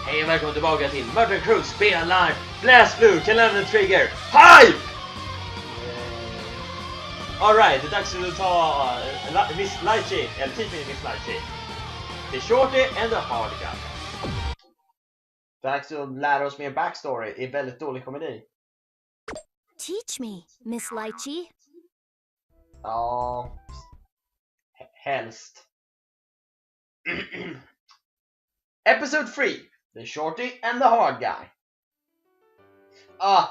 Hej och välkommen tillbaka till Merton Crew spelar BlazBlue Calamity Trigger. Hype! Alright, det är dags att ta Miss Litchi, eller titeln Miss Litchi. The shorty and the hard guy. Dags att lära oss mer backstory i väldigt dålig komedi. Teach me, Miss Litchi. Ja, helst. Episode 3, The Shorty and the Hard Guy.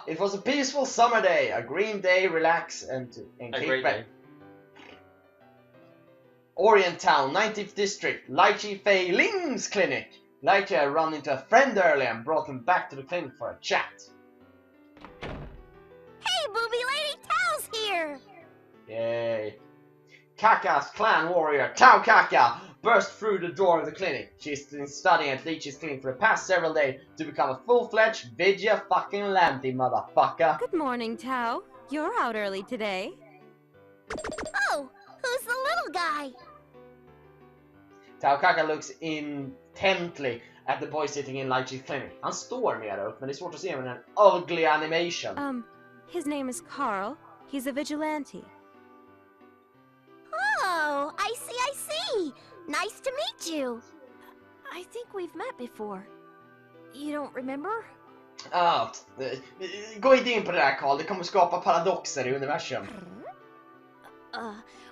It was a peaceful summer day, a green day, relax and kick back. Orient Town, 19th District, Litchi Fei Ling's clinic. Litchi had run into a friend earlier and brought him back to the clinic for a chat. Hey, booby lady, Tao's here! Yay. Kaka's clan warrior, Tao Kaka, burst through the door of the clinic. She's been studying at Litchi's clinic for the past several days to become a full-fledged vigilante motherfucker. Good morning, Tao. You're out early today. Oh, who's the little guy? Tao Kaka looks intently at the boy sitting in Litchi's clinic. Han står mer upp, men det är svårt att se med en ugly animation. His name is Carl. He's a vigilante. Oh, I see. Nice to meet you. I think we've met before. You don't remember? Gå inte in på det där, Carl. Det kommer skapa paradoxer i universum.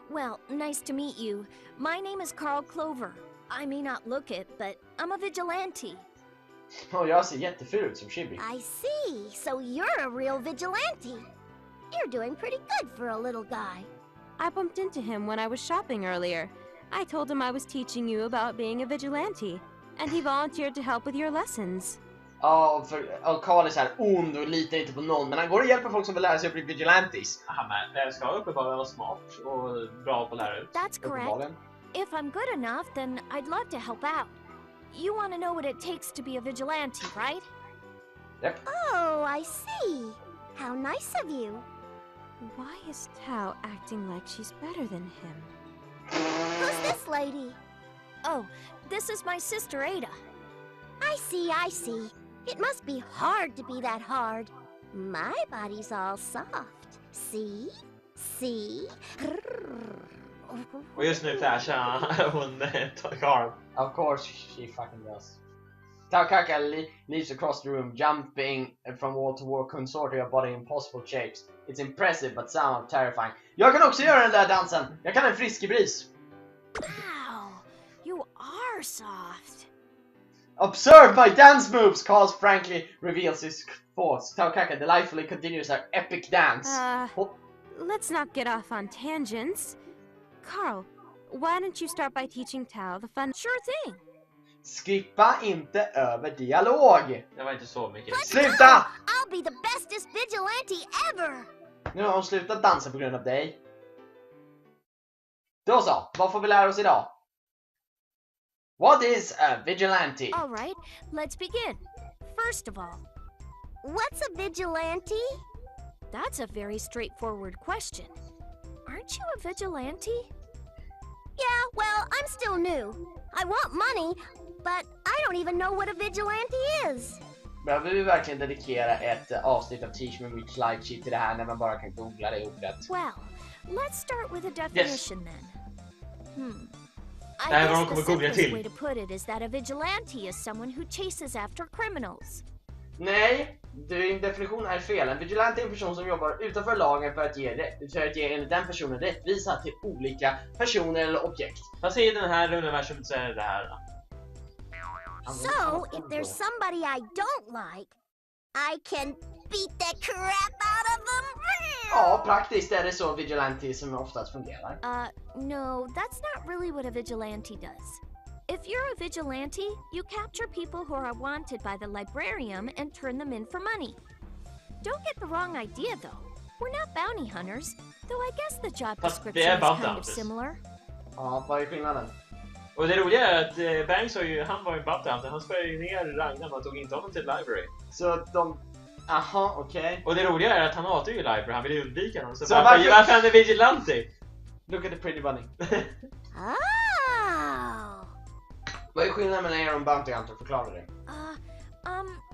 Well, nice to meet you. My name is Carl Clover. I may not look it, but I'm a vigilante. Jag ser jätteful ut som Chibi. I see. So you're a real vigilante. You're doing pretty good for a little guy. I bumped into him when I was shopping earlier. I told him I was teaching you about being a vigilante, and he volunteered to help with your lessons. Carl är så här ond och litar inte på någon, men han går och hjälper folk som vill lära sig att bli vigilantes. Men ska uppenbarligen vara smart och bra på att lära ut. That's correct. If I'm good enough, then I'd love to help out. You want to know what it takes to be a vigilante, right? Yep. Oh, I see. How nice of you. Why is Tao acting like she's better than him? Who's this lady? Oh, this is my sister Ada. I see. It must be hard to be that hard. My body's all soft. See? Och just nu flashar hon Carl. Of course she fucking does. Tao Kaka leaves across the room, jumping from wall to wall, consorting of body impossible shapes. It's impressive but somewhat terrifying. Jag kan också göra den där dansen. Jag kan en friskebris. Wow, you are soft. Observe my dance moves, Carl frankly reveals his thoughts. Tao Kaka delightfully continues her epic dance. Let's not get off on tangents. Carl, why don't you start by teaching Tao the fun? Sure thing. Skippa inte över dialog. Det var inte så mycket. Sluta! I'll be the bestest vigilante ever. Nu har hon slutat dansa på grund av dig. Då så, vad får vi lära oss idag? What is a vigilante? All right, let's begin. First of all, what's a vigilante? That's a very straightforward question. Aren't you a vigilante? Yeah, well, I'm still new. I want money, but I don't even know what a vigilante is. Behöver vi verkligen dedikera ett avsnitt av Teach Me Miss Litchi till det här när man bara kan googla det ordet? Well, let's start with a definition then. I Det här var guess de the kommer googla simplest way till. to put it is that a vigilante is someone who chases after criminals. Nej, din definition är fel. En vigilante är en person som jobbar utanför lagen för att ge enligt den personen rättvisa till olika personer eller objekt. Fast i den här universumet så är det här. So, if there's somebody I don't like, I can beat the crap out of them. Ja, praktiskt är det så vigilante som oftast fungerar. No, that's not really what a vigilante does. If you're a vigilante, you capture people who are wanted by the librarian and turn them in for money. Don't get the wrong idea though. We're not bounty hunters, though I guess the job description is kind of similar. Ja, vad är skillnaden? Och det roliga är att Banks han var ju bounty hunter. Han spelade ju ner Ragnar, man tog inte honom till library. Så de... Aha, okej. Och det roliga är att han hatar ju library, han vill ju undvika honom. Så varför han är vigilante? Look at the pretty bunny. Oh! Vad är skillnaden mellan er och Bounty Hunter? Förklara det.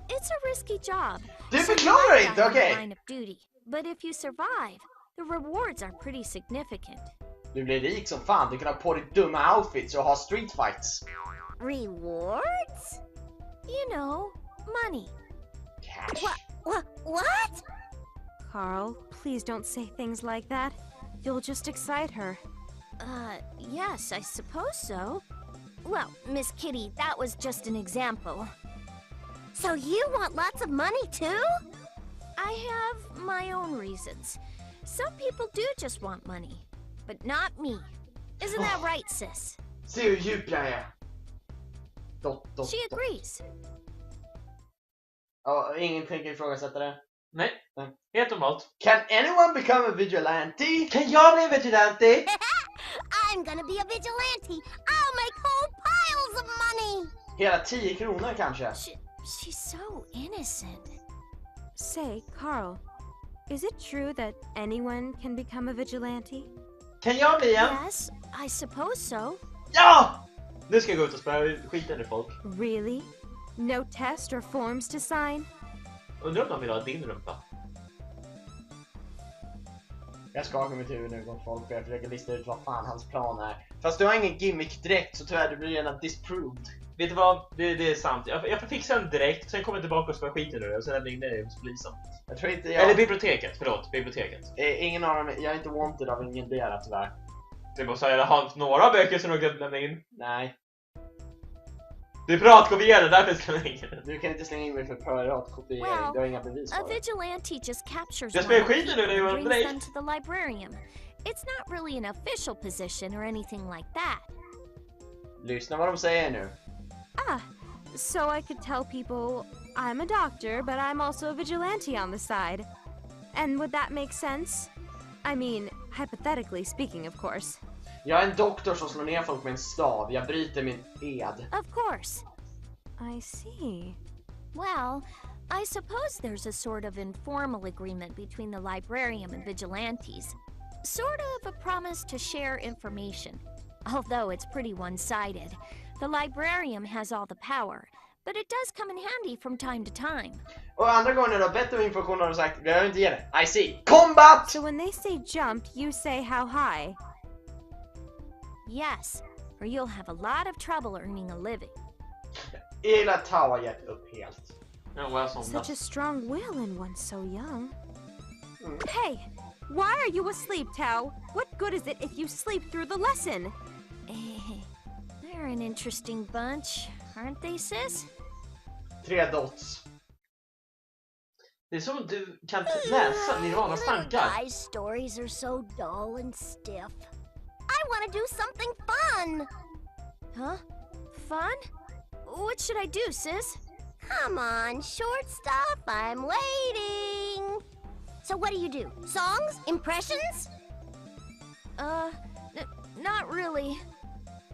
It's a risky job. Du so you förklarar might inte, die in the okej. line of duty. But if you survive, the rewards are pretty significant. Du blir rik som fan. Du kan ha på dig dumma outfits och ha street fights. Rewards? You know, money. Cash. What? Carl, please don't say things like that. You'll just excite her. Yes, I suppose so. Well, Miss Kitty, that was just an example. So you want lots of money too? I have my own reasons. Some people do just want money, but not me. Isn't that right, sis? Se hur djup jag är. She agrees. Ja, ingen tänker ifrågasätta det. Nej, helt normalt. Can anyone become a vigilante? Kan jag bli vigilante? I'm gonna be a vigilante. I'll make whole piles of money. Hela 10 kronor kanske. She's so innocent. Say, Carl, is it true that anyone can become a vigilante? Kan jag bli en? Yes, I suppose so. Ja! Nu ska jag gå ut och spöa skiten i folk. Really? No test or forms to sign? Undrar om de vill ha din rumpa? Jag skakar mitt huvud nu på folk för jag försöker lista ut vad fan hans plan är. Fast du har ingen gimmick direkt så tyvärr du blir redan disproved. Vet du vad? Det är sant. Jag får fixa den direkt, sen kommer jag tillbaka och spöa skiten ur det och sen ringer jag hos polisen. Jag tror inte jag... Eller biblioteket, förlåt, biblioteket. Ingen av dem, jag är inte wanted av ingen där tyvärr. Det måste säga, jag har haft några böcker som du har glömt lämna in. Nej. Du är piratkopierare, därför ska jag ringa. Du kan inte slänga in mig för piratkopiering, Well, du har inga bevis A för det. vigilante just captures Jag one spelar of skiten nu, det är ju and en brings blade. them to the librarium. It's not really an official position or anything like that. Lyssna vad de säger nu. Ah, so I could tell people I'm a doctor, but I'm also a vigilante on the side. And would that make sense? I mean, hypothetically speaking, of course. Jag är en doktor som slår ner folk med en stav. Jag bryter min ed. Of course. I see. Well, I suppose there's a sort of informal agreement between the librarian and vigilantes. Sort of a promise to share information. Although it's pretty one-sided. The librarian has all the power, but it does come in handy from time to time. Och andra gånger när du har bett om information har de sagt, vi behöver inte ge det. I see. Combat! So when they say jump, you say how high? Yes, or you'll have a lot of trouble earning a living. Ela Tau har gett upp helt. Ja, vad som Such a strong will in one so young. Mm. Hey, why are you asleep, Tao? What good is it if you sleep through the lesson? They're an interesting bunch, aren't they, sis? 3 dots. Det är som att du kan läsa Nirvanas tankar. Guys' stories are so dull and stiff. I want to do something fun. Huh? Fun? What should I do, sis? Come on, short stuff. I'm waiting. So what do? Songs? Impressions? Not really.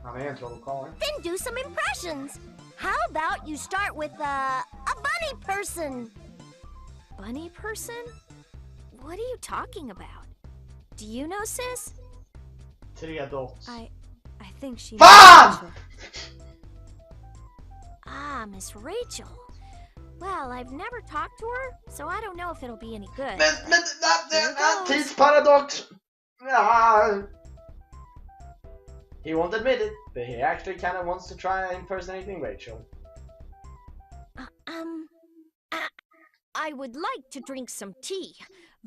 Han är en trollkarl. Then do some impressions. How about you start with a bunny person? Bunny person? What are you talking about? Do you know, sis? 3 dots. I think she... Fan! Ah, Miss Rachel. Well, I've never talked to her, so I don't know if it'll be any good. Men tidsparadox! Ja. He won't admit it, but he actually kind of wants to try impersonating Rachel. I would like to drink some tea.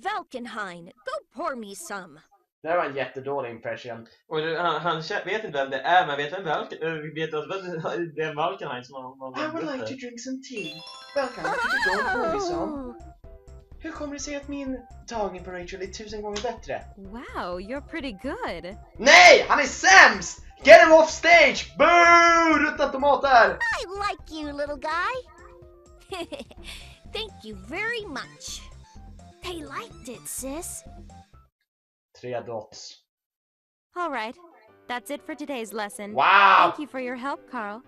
Valkenhain, go pour me some. Det var en jättedålig impression. Och han vet inte vem det är, men vet vem det är Valkenhain som han I would like to drink some tea. Valkenhain, could you go and pour me some? Hur kommer det sig att min tagning på Rachel är 1000 gånger bättre? Wow, you're pretty good. Nej! Han är sämst! Get him off stage! Boo! Rutta tomater! I like you, little guy. Thank you very much. They liked it, sis. 3 dots. All right, that's it for today's lesson. Wow! Thank you for your help, Carl.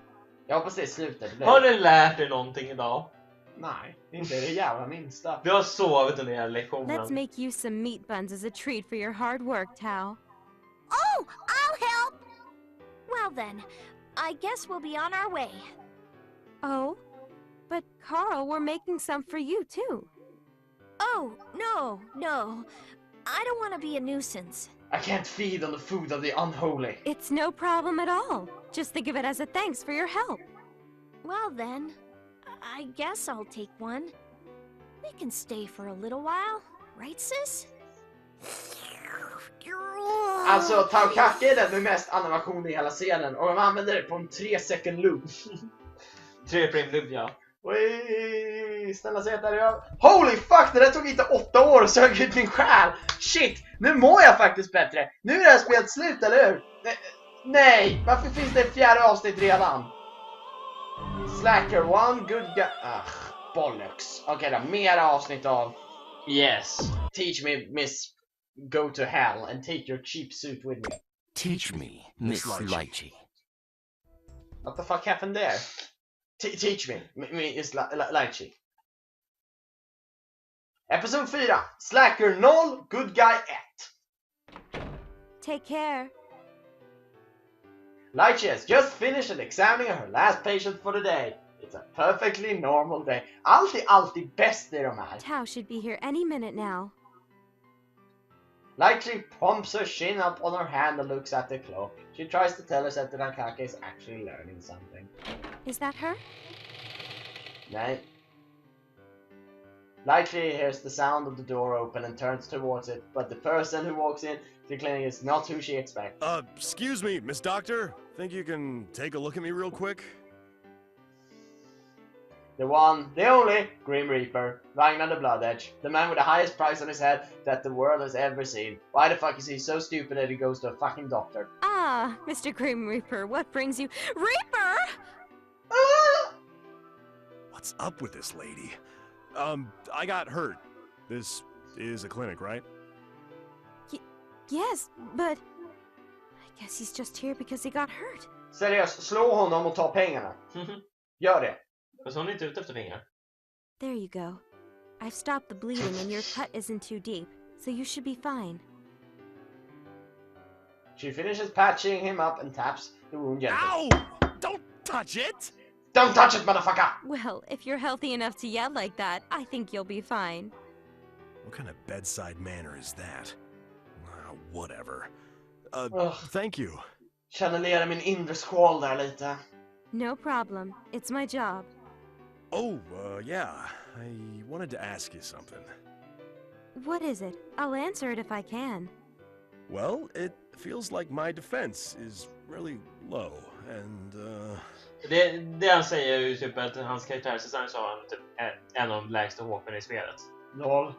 Jag hoppas det är slutet. Har du lärt dig någonting idag? Nej, inte det jävla minsta. Du har sovit under hela lektionen. Let's make you some meat buns as a treat for your hard work, Tao. Oh, I'll help. Well then, I guess we'll be on our way. Oh? But Carl, we're making some for you too. Oh, no. I don't want to be a nuisance. I can't feed on the food of the unholy. It's no problem at all. Just think of it as a thanks for your help. Well then, I guess I'll take one. We can stay for a little while, right sis? Alltså, Taukake är den med mest animation i hela scenen. Och de använder det på en 3-second loop. 3-frame loop, ja. Oj, snälla säg att det är jag. Holy fuck, det där tog inte 8 år så jag ut min själ. Shit, nu mår jag faktiskt bättre. Nu är det här spelet slut, eller hur? Nej, varför finns det ett 4:e avsnitt redan? Slacker, one good guy. Bollocks. Okej då, mera avsnitt av Yes. Teach me, miss, go to hell and take your cheap suit with me. Teach me, Miss Litchi. What the fuck happened there? Teach me, Miss Litchi. Episode 4, Slacker 0, good guy 1. Take care. Litchi has just finished examining her last patient for the day. It's a perfectly normal day. Alltid bäst i de här. Tao should be here any minute now. Litchi pumps her chin up on her hand and looks at the clock. She tries to tell us that the Nakake is actually learning something. Is that her? Nej. Litchi hears the sound of the door open and turns towards it, but the person who walks in the clinic is not who she expects. Excuse me, Miss Doctor. Think you can take a look at me real quick? The one, the only, Grim Reaper, Ragnar the Blood Edge, the man with the highest price on his head that the world has ever seen. Why the fuck is he so stupid that he goes to a fucking doctor? Ah, Mr. Grim Reaper, what brings you... Reaper! Ah! What's up with this lady? I got hurt. This is a clinic, right? Yes, but... I guess he's just here because he got hurt. Seriöst, slå honom och ta pengarna. Gör det. Fast hon är inte ute efter pengar. There you go. I've stopped the bleeding and your cut isn't too deep, so you should be fine. She finishes patching him up and taps the wound gently. Ow! Don't touch it! Don't touch it, motherfucker! Well, if you're healthy enough to yell like that, I think you'll be fine. What kind of bedside manner is that? Whatever. Ugh. Thank you. Channelera min inre skål där lite. No problem. It's my job. Oh, yeah. I wanted to ask you something. What is it? I'll answer it if I can. Well, it feels like my defense is really low, and, Det han säger är ju typ att hans karaktärsdesign sa han typ en av de lägsta HP i spelet. Lol.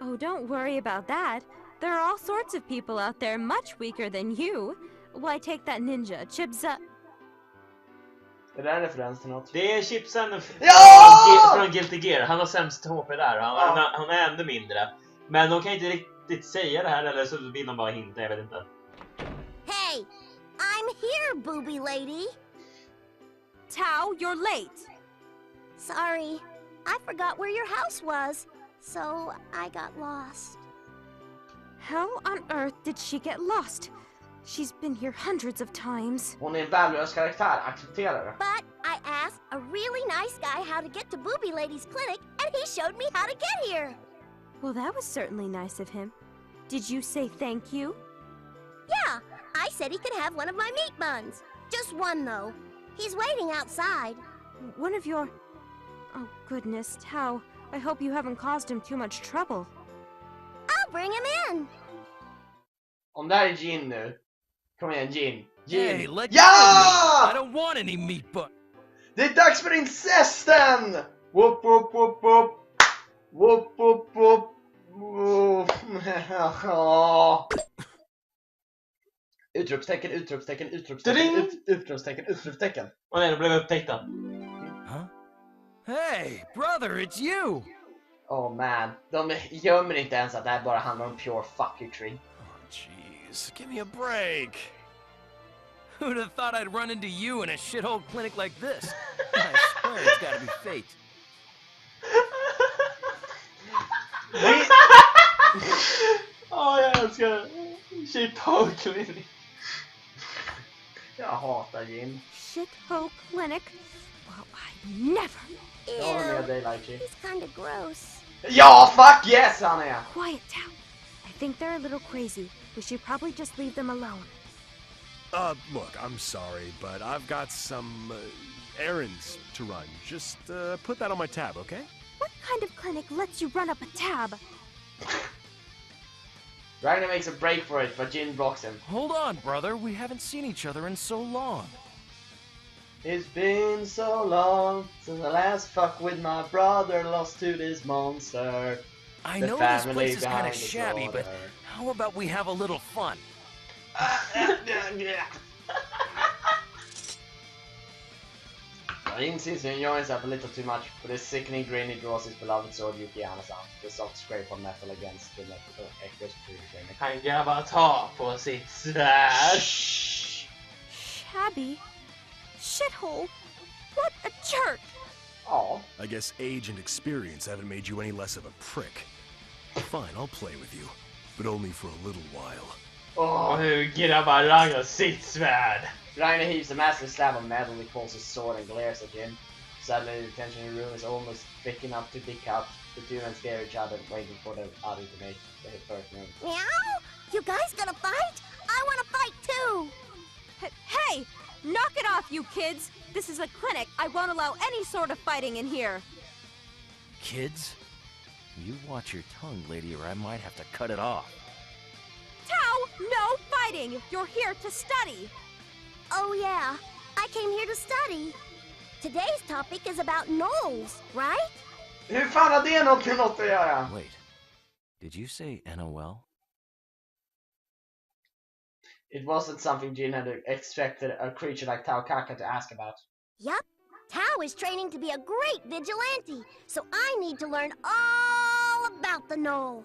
Oh, don't worry about that. There are all sorts of people out there much weaker than you. Why, take that ninja, Chibza... Är det en referens till något? Det är chipsen från Guilty Gear. Han har sämst HP där. Han är ännu mindre. Men de kan inte riktigt säga det här, eller så vill de bara hinta, jag vet inte. Hey, I'm here, booby lady. Tao, you're late. Sorry, I forgot where your house was, so I got lost. How on earth did she get lost? She's been here hundreds of times. Hon är en värdelös karaktär, acceptera det. But I asked a really nice guy how to get to Booby Lady's clinic, and he showed me how to get here. Well, that was certainly nice of him. Did you say thank you? Yeah, I said he could have one of my meat buns. Just one, though. He's waiting outside. One of your... Oh, goodness, Tao. I hope you haven't caused him too much trouble. I'll bring him in. Om det här är Jin nu. Kom igen, Jin. Hey, let Ja! go of me. I don't want any meat but... Det är dags för incesten! Whoop, whoop, whoop, whoop. Whoop, whoop, whoop. Whoop. Utropstecken, utropstecken, utropstecken, utropstecken, utropstecken. Och nej, de blev upptäckta. Huh? Hey, brother, it's you! Oh man, de gömmer inte ens att det här bara handlar om pure fucketry. oh, jeez, give me a break. Who'd have thought I'd run into you in a shithole clinic like this? I swear it's gotta be fate. Jag älskar shithole clinic. Jag hatar Jin. Shithole clinic? Well, I never. Jag håller med dig, Litchi. He's kinda gross. Ja, fuck yes han är! Quiet, Tao. I think they're a little crazy. We should probably just leave them alone. Look, I'm sorry, but I've got some errands to run. Just put that on my tab, okay? What kind of clinic lets you run up a tab? Ragnar makes a break for it, but Jin blocks him. Hold on, brother. We haven't seen each other in so long. It's been so long since I last fucked with my brother, lost to this monster. I The know this family place is kind behind of the shabby, but border. how about we have a little fun? Insists he enjoys himself a little too much, but his sickening grin he draws his beloved sword Yukiana's arm. The soft scrape of metal against the metal echoes through the flame. Han grabbar ta på sitt svärd. Shabby? Shithole? What a jerk! Ja, I guess age and experience haven't made you any less of a prick. Fine, I'll play with you, but only for a little while. Och hur grabbar Ragnar sitt svärd. Ragnar heaves a massive slab of metal, he pulls his sword and glares at Jin. Suddenly the tension in the room is almost thick enough to pick up. The two men stare at each other, waiting for the other to make the first move. Meow? You guys gonna fight? I wanna fight too! Hey! Knock it off, you kids! This is a clinic. I won't allow any sort of fighting in here. Kids? You watch your tongue, lady, or I might have to cut it off. Tao, no fighting! You're here to study! Oh yeah, I came here to study. Today's topic is about gnolls, right? Hur fan har det något med något att göra? Wait, did you say NOL? It wasn't something Jin had expected a creature like Tao Kaka to ask about. Yup. Tao is training to be a great vigilante, so I need to learn all about the gnoll.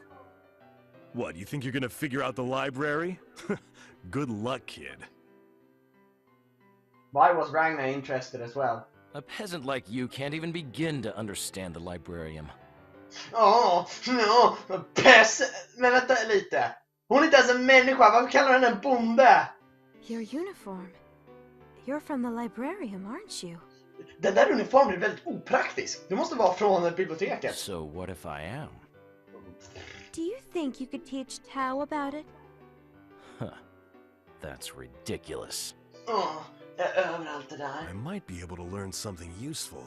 What, you think you're gonna figure out the library? Good luck, kid. Why was Ragnar interested as well? A peasant like you can't even begin to understand the librarium. No, pess. Men vänta lite. Hon är inte ens en människa, varför kallar hon en bonde? Your uniform. You're from the librarium, aren't you? Den där uniformen är väldigt opraktisk. Du måste vara från biblioteket. So what if I am? Do you think you could teach Tao about it? Huh. That's ridiculous. Jag är överallt det där. I might be able to learn something useful.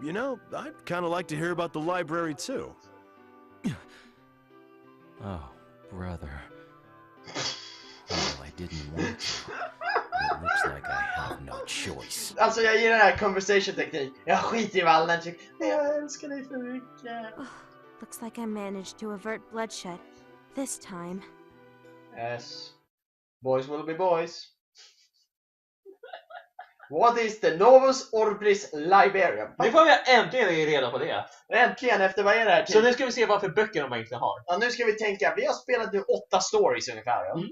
You know, I'd kind of like to hear about the library too. Oh, brother. Well, I didn't want to. It looks like I have no choice. Alltså jag gillar den här conversation teknik. Jag skiter i vad alla tycker. Men jag älskar dig för mycket. Looks like I managed to avert bloodshed. This time. Yes. Boys will be boys. What is the Novus Orbis Librarium? Nu får vi äntligen reda på det. Äntligen, efter vad är det här? Så nu ska vi se vad för böcker de egentligen har. Ja, nu ska vi tänka. Vi har spelat nu 8 stories ungefär. Ja? Mm.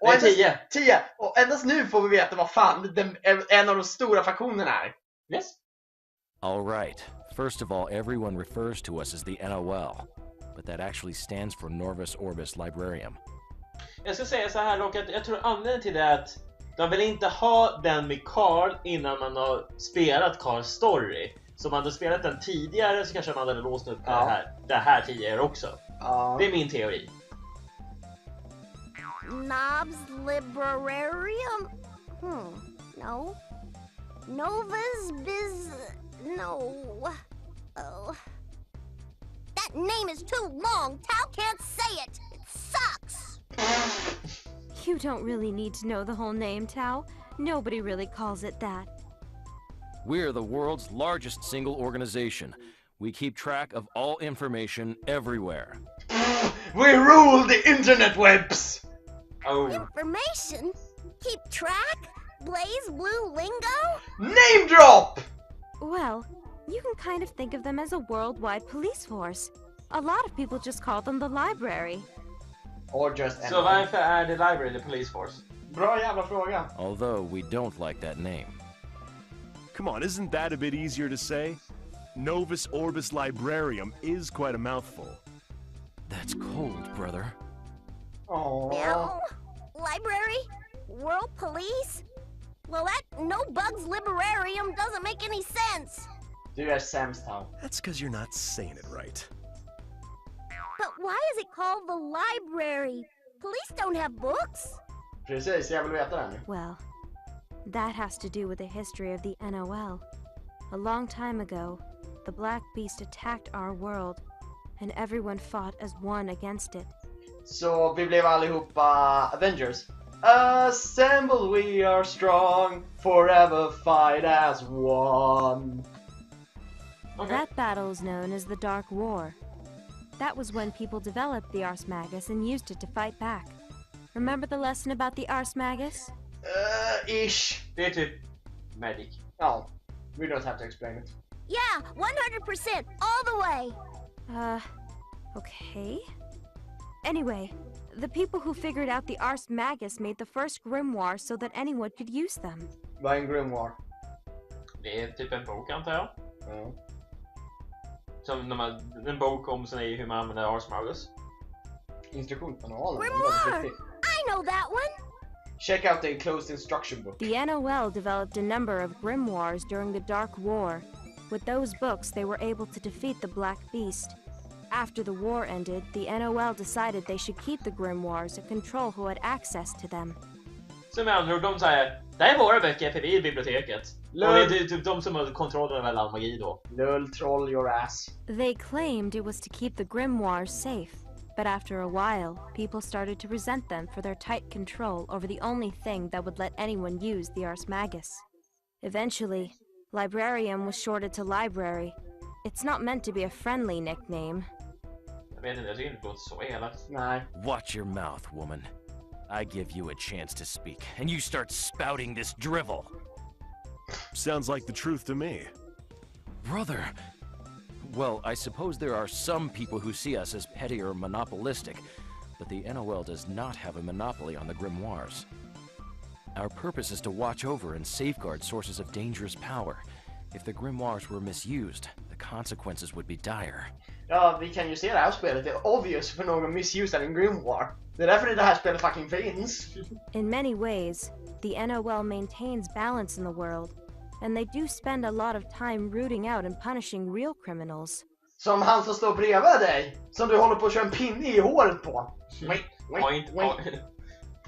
Och Nej, endast, 10. 10. Och endast nu får vi veta vad fan en av de stora faktionerna är. Yes. All right. First of all, everyone refers to us as the NOL, but that actually stands for Novus Orbis Librarium. Jag ska säga så här dock att jag tror anledningen till det är att de vill inte ha den med Carl innan man har spelat Carls story. Så om man hade spelat den tidigare så kanske man hade låst upp det här tidigare också. Det är min teori. Knobs Librarium? No. Novus Biz... No. Oh. That name is too long. Tao can't say it. It sucks. You don't really need to know the whole name, Tao. Nobody really calls it that. We're the world's largest single organization. We keep track of all information everywhere. We rule the internet webs! Oh. Information? Keep track? BlazBlue lingo? Name drop! Well, you can kind of think of them as a worldwide police force. A lot of people just call them the library. Or just Så varför är the library the police force? Bra jävla fråga. Although we don't like that name. Come on, isn't that a bit easier to say? Novus Orbis Librarium is quite a mouthful. That's cold, brother. Aww. Meow? Library? World police? Well, that no bugs liberarium doesn't make any sense. Du är sämst här. That's because you're not saying it right. But why is it called the library? Police don't have books. Precis, jag vill veta det nu. Well, that has to do with the history of the NOL. A long time ago, the Black Beast attacked our world, and everyone fought as one against it. Så vi blev allihopa Avengers. Assemble we are strong, forever fight as one. Okay. That battle is known as the Dark War. That was when people developed the Ars Magus and used it to fight back. Remember the lesson about the Ars Magus? Ish. Det är typ magic. Ja, we don't have to explain it. Yeah, 100%, all the way. Okay. Anyway, the people who figured out the Ars Magus made the first grimoire so that anyone could use them. Vad är en grimoire? Det är typ en bok antar jag. Ja. Som när man, en bok om hur man använder Ars Magus. Instruktionsmanualen. Grimoire! I know that one. Check out the enclosed instruction book. The NOL developed a number of grimoires during the Dark War. With those books, they were able to defeat the Black Beast. After the war ended, the NOL decided they should keep the grimoires and control who had access to them. Så med andra ord, de säger det här är våra böcker för vi är i biblioteket. Och det är typ de som har kontrollen över all magi då. Lull, troll your ass. They claimed it was to keep the grimoires safe, but after a while, people started to resent them for their tight control over the only thing that would let anyone use the Ars Magus. Eventually, Librarium was shorted to Library. It's not meant to be a friendly nickname. Jag vet inte, jag tycker inte det låter så elakt. Nej. Watch your mouth, woman. I give you a chance to speak, and you start spouting this drivel. Sounds like the truth to me. Brother! Well, I suppose there are some people who see us as petty or monopolistic, but the NOL does not have a monopoly on the grimoires. Our purpose is to watch over and safeguard sources of dangerous power. If the grimoires were misused, the consequences would be dire. Ja, vi kan ju se det här spelet. Det är obvious för någon misusar en grimoire. Det är därför det här spelet fucking finns. In many ways, the NOL maintains balance in the world, and they do spend a lot of time rooting out and punishing real criminals. Som han som står bredvid dig. Som du håller på att köra en pinne i håret på. Point.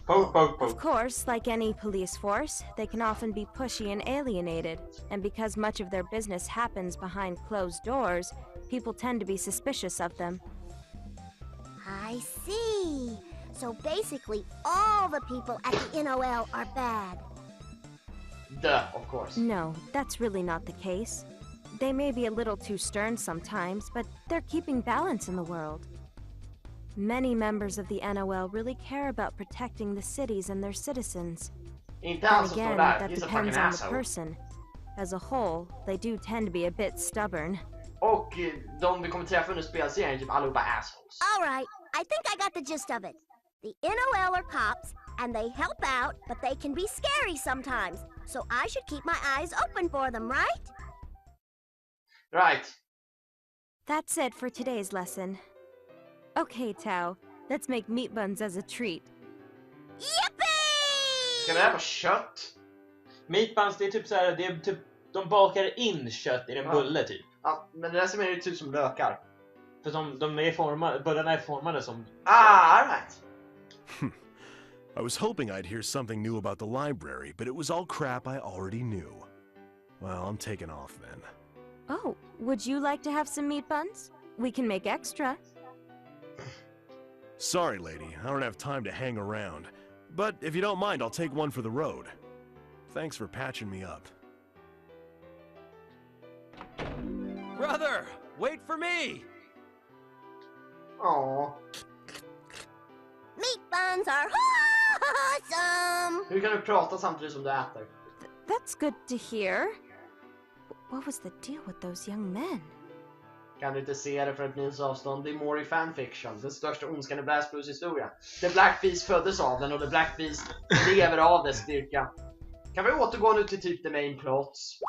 Poke, poke, Of poke. course, like any police force, they can often be pushy and alienated, and because much of their business happens behind closed doors, people tend to be suspicious of them. I see. So basically, all the people at the NOL are bad. Duh, of course. No, that's really not the case. They may be a little too stern sometimes, but they're keeping balance in the world. Many members of the NOL really care about protecting the cities and their citizens. Inte han Then som står again, där. that He's a fucking depends on the asshole. person. As a whole, they do tend to be a bit stubborn. Och de vi kommer träffa under spelserien är typ allihopa assholes. All right, I think I got the gist of it. The NOL are cops, and they help out, but they can be scary sometimes. So I should keep my eyes open for them, right? Right. That's it for today's lesson. Okay, Tao, let's make meat buns as a treat. Yippee! Ska vi ha kött? Meat buns, det är typ så här, det är typ, de bakar in kött i en bulle typ. Ja, men det där som är ju typ som lökar. För de är formade, bullarna är formade som... Alright. I was hoping I'd hear something new about the library, but it was all crap I already knew. Well, I'm taking off then. Oh, would you like to have some meat buns? We can make extra. Sorry, lady, I don't have time to hang around. But if you don't mind, I'll take one for the road. Thanks for patching me up. Brother! Wait for me! Åh. Meat buns are awesome! Hur kan du prata samtidigt som du äter? That's good to hear. What was the deal with those young men? Kan du inte se det för ett mils avstånd? Det är more i fanfiction. Den största ondskan i BlazBlues historia. The Black Beast föddes av den och The Black Beast lever av dess styrka. Kan vi återgå nu till typ the main plots?